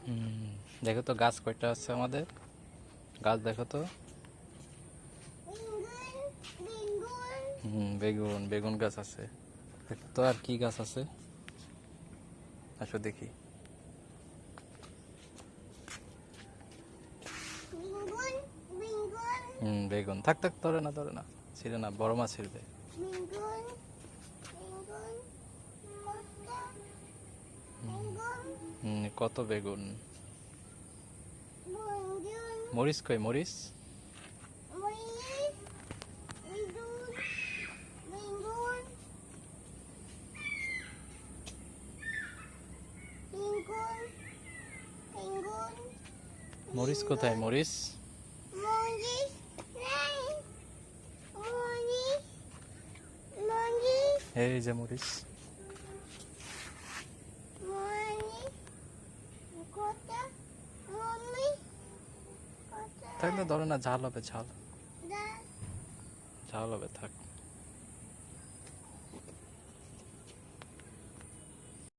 হুম, দেখো তো গাছ কয়টা আছে আমাদের। গাছ দেখো তো। বেগুন বেগুন গাছ আছে। দেখো তো আর কি গাছ আছে। আসো দেখি। বেগুন থাক থাক, ধরে না ধরে না, ছিঁড়ে না, বড় মাছ ছিঁড়বে। কত বেগুন। মরিচ কই মরিচ। মরিচ কোথায় মরিচ। এই যে মরিচ। থাক না, ধরে না, ঝাল হবে, ঝাল ঝাল হবে, থাক।